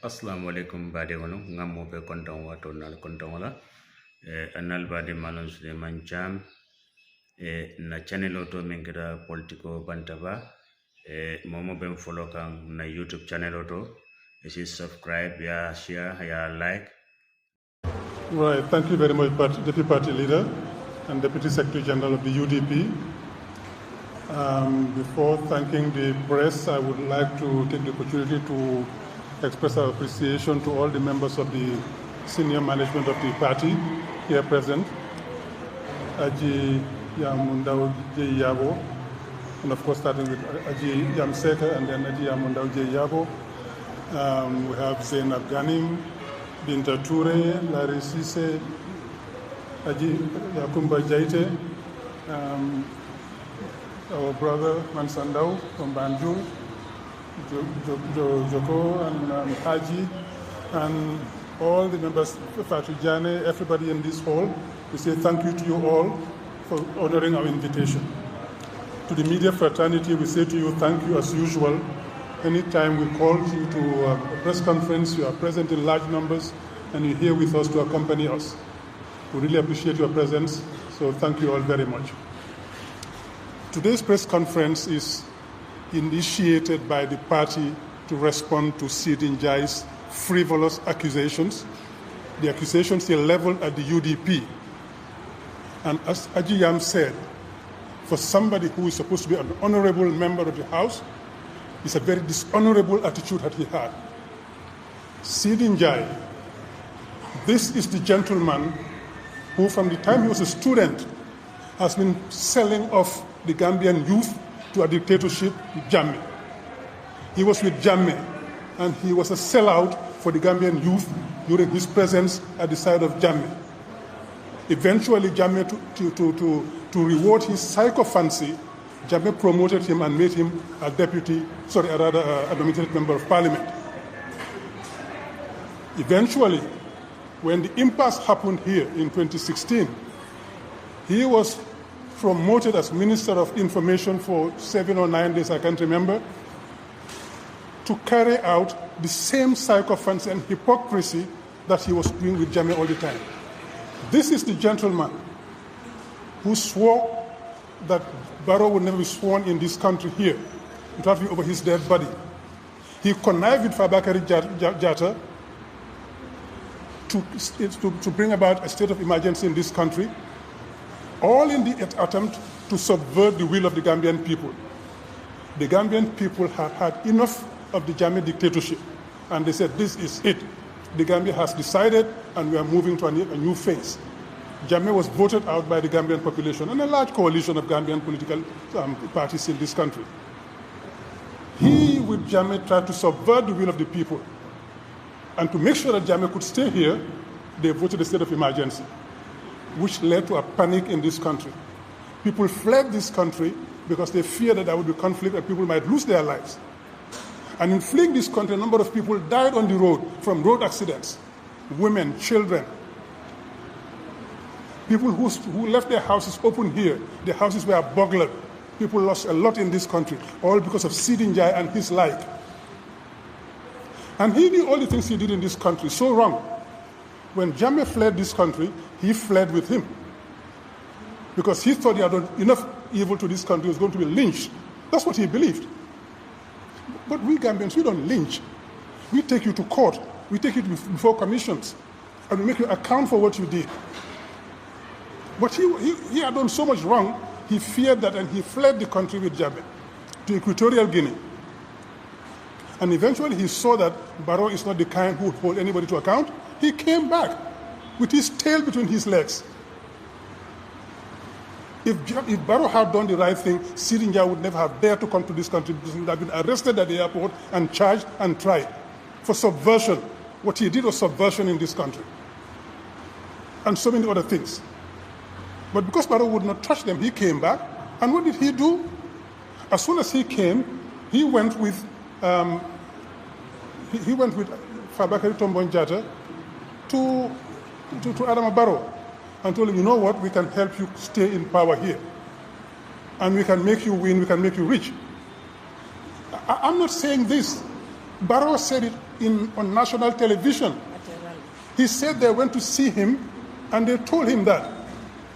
Assalamu alaikum bade wono ngamo be konton wato nal konton wala anal bade manon Suleiman Jam na channel auto mengira Politiko Bantaba momo ben follow kan na YouTube channel auto is subscribe ya share ya like. Right, thank you very much, Deputy Party Leader and Deputy Secretary General of the UDP. Before thanking the press, I would like to take the opportunity to express our appreciation to all the members of the senior management of the party here present. Aji Yamundao J. Yabo, and of course starting with Aji Yamseka and then Aji Yamundao J. Yabo. We have Zainab Ghanim, Binta Toure, Larry Sise, Aji Yakumba Jaite, our brother Mansandao from Banjul, Joko and Haji, and all the members, Fatujane, everybody in this hall. We say thank you to you all for honoring our invitation. To the media fraternity, we say to you thank you as usual. Anytime we call you to a press conference, you are present in large numbers and you're here with us to accompany us. We really appreciate your presence, so thank you all very much. Today's press conference is initiated by the party to respond to Seedy Njie's frivolous accusations. The accusations are leveled at the UDP. And as Aji Yam said, for somebody who is supposed to be an honorable member of the House, it's a very dishonorable attitude that he had. Seedy Njie, this is the gentleman who from the time he was a student has been selling off the Gambian youth to a dictatorship with Jammeh. He was with Jammeh and he was a sellout for the Gambian youth during his presence at the side of Jammeh. Eventually, Jammeh, to reward his sycophancy, Jammeh promoted him and made him a nominated member of parliament. Eventually, when the impasse happened here in 2016, he was promoted as Minister of Information for 7 or 9 days, I can't remember, to carry out the same sycophancy and hypocrisy that he was doing with Jammeh all the time. This is the gentleman who swore that Barrow would never be sworn in this country here. It would have to be over his dead body. He connived with Fabakary Jatta to bring about a state of emergency in this country, all in the attempt to subvert the will of the Gambian people. The Gambian people have had enough of the Jammeh dictatorship, and they said, this is it. The Gambia has decided, and we are moving to a new phase. Jammeh was voted out by the Gambian population and a large coalition of Gambian political parties in this country. He, with Jammeh, tried to subvert the will of the people. And to make sure that Jammeh could stay here, they voted a state of emergency, which led to a panic in this country. People fled this country because they feared that there would be conflict and people might lose their lives. And in fleeing this country, a number of people died on the road from road accidents. Women, children. People who left their houses open here, their houses were burglared. People lost a lot in this country, all because of Seedy Njie and his like. And he did all the things he did in this country so wrong. When Jammeh fled this country, he fled with him. Because he thought he had done enough evil to this country, he was going to be lynched. That's what he believed. But we Gambians, we don't lynch. We take you to court. We take you before commissions. And we make you account for what you did. But he had done so much wrong, he feared that, and he fled the country with Jammeh to Equatorial Guinea. And eventually he saw that Barrow is not the kind who would hold anybody to account. He came back with his tail between his legs. If Barrow had done the right thing, Seedy Njie would never have dared to come to this country because he would have been arrested at the airport and charged and tried for subversion. What he did was subversion in this country. And so many other things. But because Barrow would not touch them, he came back. And what did he do? As soon as he came, he went with Fabakary Jatta to Adama Barrow and told him, you know what, we can help you stay in power here. And we can make you win, we can make you rich. I'm not saying this Barrow said it on national television. He said they went to see him and they told him that.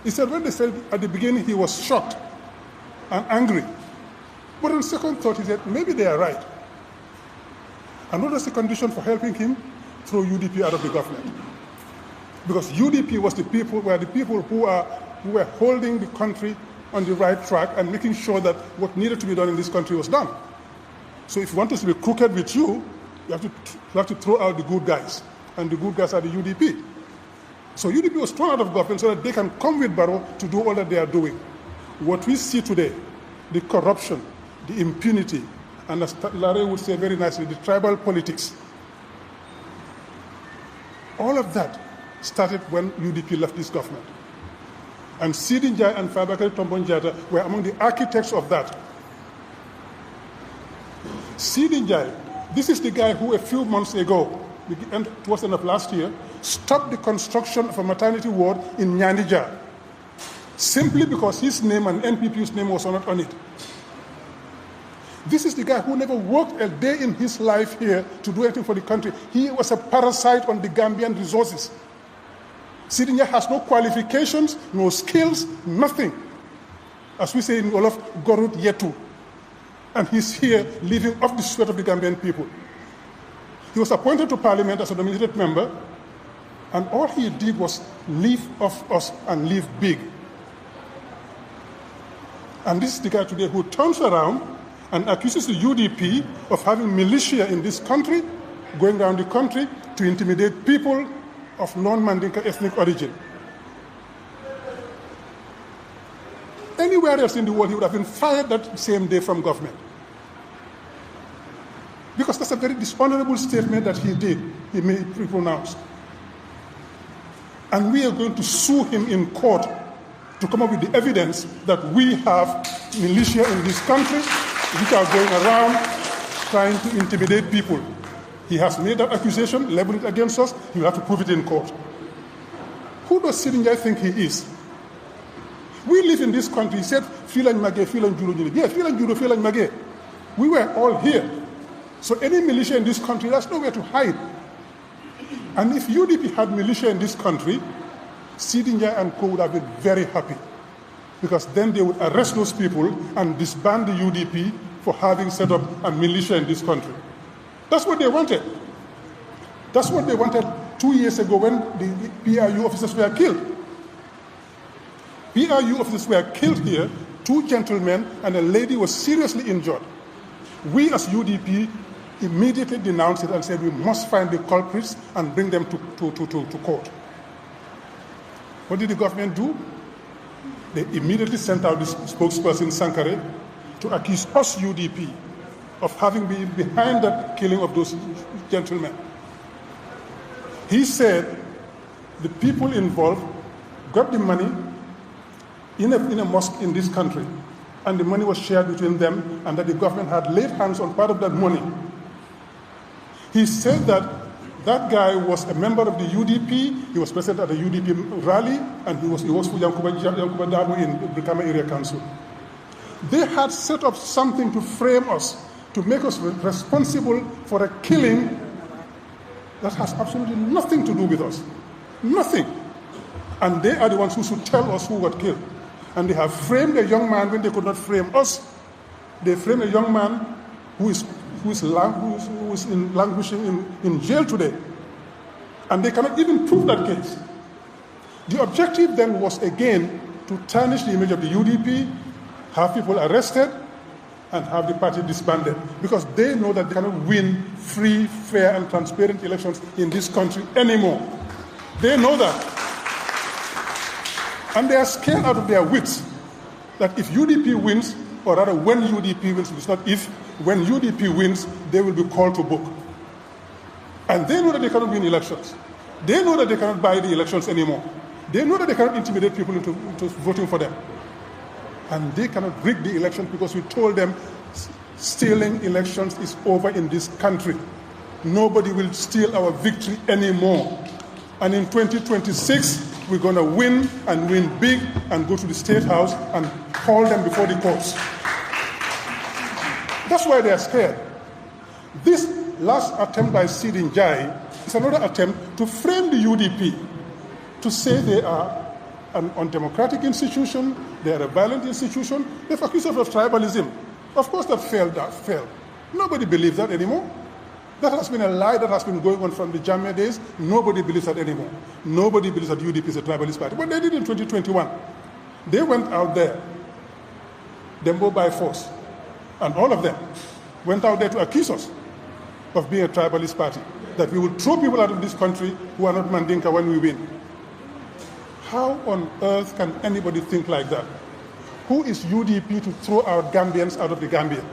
He said when they said at the beginning he was shocked and angry. But on second thought he said maybe they are right. And what was the condition for helping him? Throw UDP out of the government. Because UDP was the people who were holding the country on the right track and making sure that what needed to be done in this country was done. So if you want us to be crooked with you, you have to throw out the good guys. And the good guys are the UDP. So UDP was thrown out of government so that they can come with Barrow to do all that they are doing. What we see today, the corruption, the impunity, and as Larry would say very nicely, the tribal politics, all of that started when UDP left this government. And Seedy Njie and Fabakary Tombong Jatta were among the architects of that. Seedy Njie, this is the guy who a few months ago, towards the end of last year, stopped the construction of a maternity ward in Nyanija, simply because his name and NPP's name was not on it. This is the guy who never worked a day in his life here to do anything for the country. He was a parasite on the Gambian resources. Seedy Njie has no qualifications, no skills, nothing. As we say in Wolof, Gorut Yetu. And he's here living off the sweat of the Gambian people. He was appointed to Parliament as a nominated member, and all he did was live off us and live big. And this is the guy today who turns around and accuses the UDP of having militia in this country, going around the country to intimidate people of non-Mandinka ethnic origin. Anywhere else in the world, he would have been fired that same day from government. Because that's a very dishonorable statement that he pronounced. And we are going to sue him in court to come up with the evidence that we have militia in this country which are going around trying to intimidate people. He has made that accusation, leveled it against us. He will have to prove it in court. Who does Seedy Njie think he is? We live in this country. He said, Filan Mage, Filan Juro. Yeah, Filan Juro, Filan Mage. We were all here. So any militia in this country, there's nowhere to hide. And if UDP had militia in this country, Seedy Njie and co would have been very happy. Because then they would arrest those people and disband the UDP for having set up a militia in this country. That's what they wanted. That's what they wanted 2 years ago when the PRU officers were killed. PRU officers were killed here, 2 gentlemen and a lady was seriously injured. We as UDP immediately denounced it and said we must find the culprits and bring them to court. What did the government do? They immediately sent out this spokesperson, Sankare, to accuse us, UDP, of having been behind the killing of those gentlemen. He said the people involved got the money in a mosque in this country, and the money was shared between them, and that the government had laid hands on part of that money. He said that that guy was a member of the UDP, he was present at the UDP rally, and he works for Yankuba Dabo in Brikama Area Council. They had set up something to frame us, to make us responsible for a killing that has absolutely nothing to do with us. Nothing. And they are the ones who should tell us who got killed. And they have framed a young man when they could not frame us. They framed a young man who is languishing in jail today. And they cannot even prove that case. The objective then was again to tarnish the image of the UDP, have people arrested, and have the party disbanded. Because they know that they cannot win free, fair, and transparent elections in this country anymore. They know that. And they are scared out of their wits that if UDP wins, or rather when UDP wins, it's not if, when UDP wins, they will be called to book. And they know that they cannot win elections. They know that they cannot buy the elections anymore. They know that they cannot intimidate people into voting for them. And they cannot rig the election because we told them stealing elections is over in this country. Nobody will steal our victory anymore. And in 2026, we're going to win and win big and go to the State House and call them before the courts. That's why they are scared. This last attempt by Seedy Njie is another attempt to frame the UDP, to say they are an undemocratic institution, they are a violent institution. They've accused us of tribalism. Of course that failed. Nobody believes that anymore. That has been a lie that has been going on from the Gambia days. Nobody believes that anymore. Nobody believes that UDP is a tribalist party. But they did in 2021. They went out there, Dembo by force, and all of them went out there to accuse us of being a tribalist party, that we will throw people out of this country who are not Mandinka when we win. How on earth can anybody think like that? Who is UDP to throw out Gambians out of the Gambia?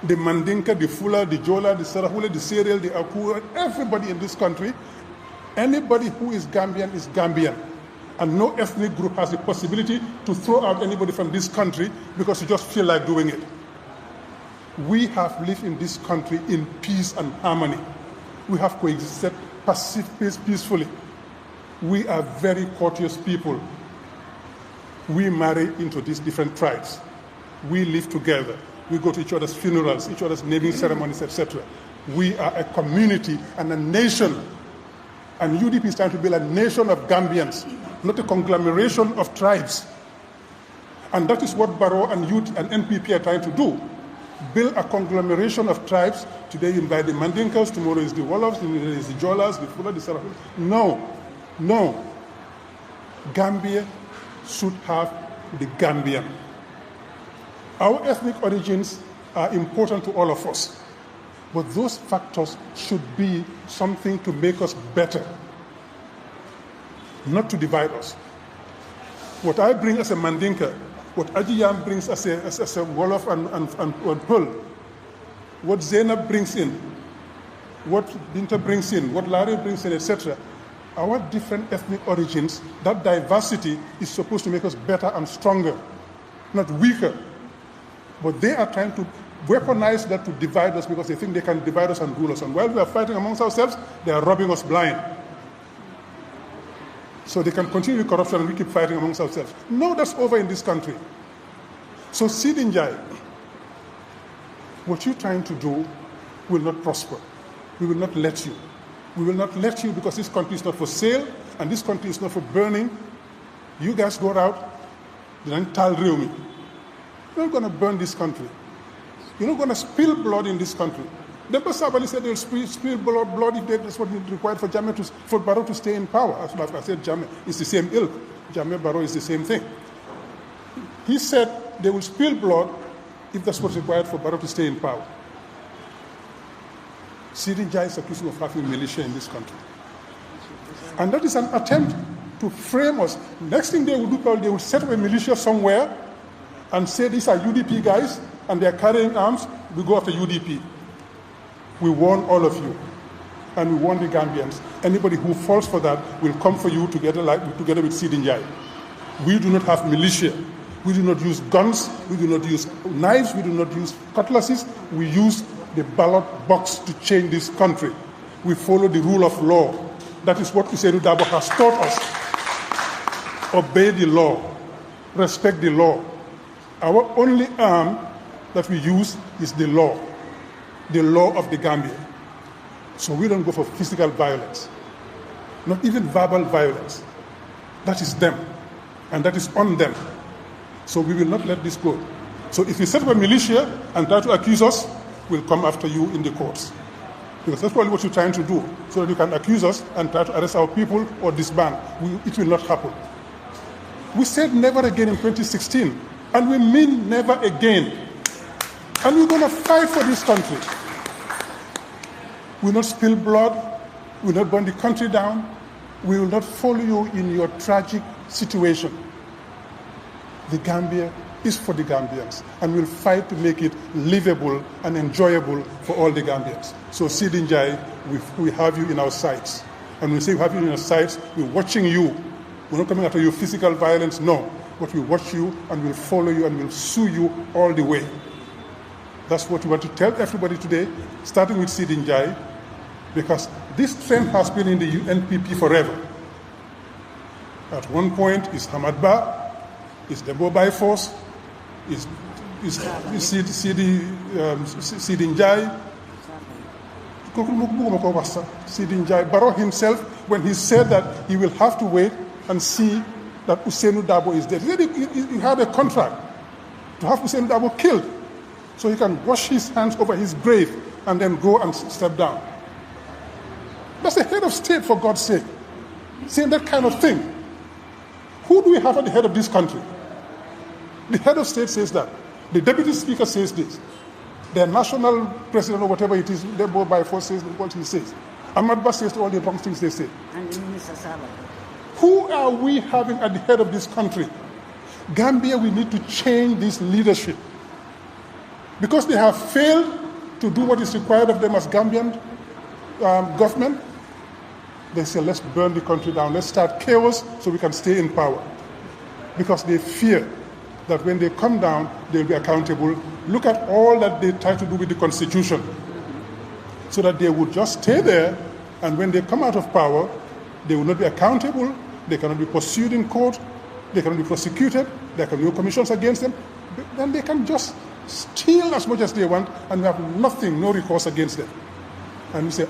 The Mandinka, the Fula, the Jola, the Sarahule, the Serial, the Akura, everybody in this country, anybody who is Gambian is Gambian. And no ethnic group has the possibility to throw out anybody from this country because you just feel like doing it. We have lived in this country in peace and harmony. We have coexisted peacefully. We are very courteous people. We marry into these different tribes. We live together. We go to each other's funerals, each other's naming ceremonies, etc. We are a community and a nation. And UDP is trying to build a nation of Gambians, not a conglomeration of tribes. And that is what Barrow and Youth and NPP are trying to do. Build a conglomeration of tribes. Today you invite the Mandinkas, tomorrow is the Wolofs, tomorrow is the Jolas, the Fula, the Sarahul. No. Gambia should have the Gambian. Our ethnic origins are important to all of us, but those factors should be something to make us better, not to divide us. What I bring as a Mandinka, what Ajiyam brings as a Wolof and Pearl, what Zainab brings in, what Binta brings in, what Larry brings in, etc. Our different ethnic origins, that diversity is supposed to make us better and stronger, not weaker. But they are trying to weaponize that to divide us because they think they can divide us and rule us. And while we are fighting amongst ourselves, they are robbing us blind. So they can continue the corruption and we keep fighting amongst ourselves. No, that's over in this country. So Seedy Njie, what you're trying to do will not prosper. We will not let you. We will not let you because this country is not for sale and this country is not for burning. You guys go out, then tell me. You're not going to burn this country. You're not going to spill blood in this country. The Sabali said they'll spill blood if that's what is required for Barrow to stay in power. As I said, Jammeh is the same ilk. Jammeh Barrow is the same thing. He said they will spill blood if that's what's required for Barrow to stay in power. Seedy Njie is accused of having militia in this country. And that is an attempt to frame us. Next thing they will do, probably they will set up a militia somewhere and say these are UDP guys and they are carrying arms, we go after UDP. We warn all of you, and we warn the Gambians. Anybody who falls for that will come for you together with Seedy Njie. We do not have militia. We do not use guns. We do not use knives. We do not use cutlasses. We use the ballot box to change this country. We follow the rule of law. That is what Usainu Dabo has taught us. Obey the law. Respect the law. Our only arm that we use is the law of the Gambia. So we don't go for physical violence, not even verbal violence. That is them, and that is on them. So we will not let this go. So if you set up a militia and try to accuse us, we'll come after you in the courts. Because that's probably what you're trying to do, so that you can accuse us and try to arrest our people or disband. It will not happen. We said never again in 2016, and we mean never again. And we're going to fight for this country. We will not spill blood. We will not burn the country down. We will not follow you in your tragic situation. The Gambia is for the Gambians, and we'll fight to make it livable and enjoyable for all the Gambians. So Seedy Njie, we have you in our sights. And when we say we have you in our sights, we're watching you. We're not coming after you physical violence, no. But we watch you and we'll follow you and we'll sue you all the way. That's what we want to tell everybody today, starting with Seedy Njie, because this trend has been in the NPP forever. At one point, it's Hamad Ba, it's Debo by force, it's Seedy Njie, Seedy Njie, Barrow himself, when he said that he will have to wait and see that Ousainou Darboe is dead. He said he had a contract to have Ousainou Darboe killed so he can wash his hands over his grave and then go and step down. That's the head of state, for God's sake, saying that kind of thing. Who do we have at the head of this country? The head of state says that. The deputy speaker says this. The national president or whatever it is, they both by force says what he says. Ahmad Ba says all the wrong things they say. And Mr. Saba. Who are we having at the head of this country? Gambia, we need to change this leadership. Because they have failed to do what is required of them as Gambian government, they say, let's burn the country down. Let's start chaos so we can stay in power. Because they fear that when they come down, they'll be accountable. Look at all that they try to do with the Constitution. So that they would just stay there, and when they come out of power, they will not be accountable, they cannot be pursued in court, they cannot be prosecuted, there can be no commissions against them. Then they can just steal as much as they want, and we have nothing, no recourse against them. And we say,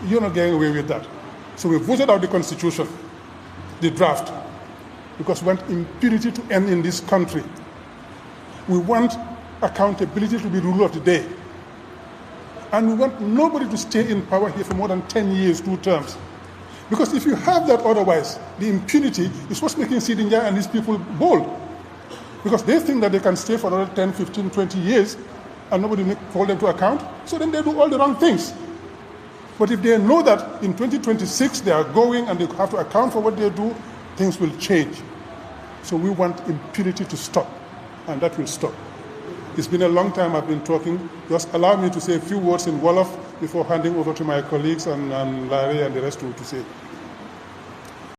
you're not getting away with that. So we voted out the Constitution, the draft, because we want impunity to end in this country. We want accountability to be rule of the day. And we want nobody to stay in power here for more than 10 years, 2 terms. Because if you have that otherwise, the impunity is what's making Seedy Njie and these people bold. Because they think that they can stay for another 10, 15, 20 years and nobody hold them to account, so then they do all the wrong things. But if they know that in 2026 they are going and they have to account for what they do, things will change. So we want impunity to stop, and that will stop. It's been a long time I've been talking. Just allow me to say a few words in Wolof before handing over to my colleagues and Larry and the rest to say.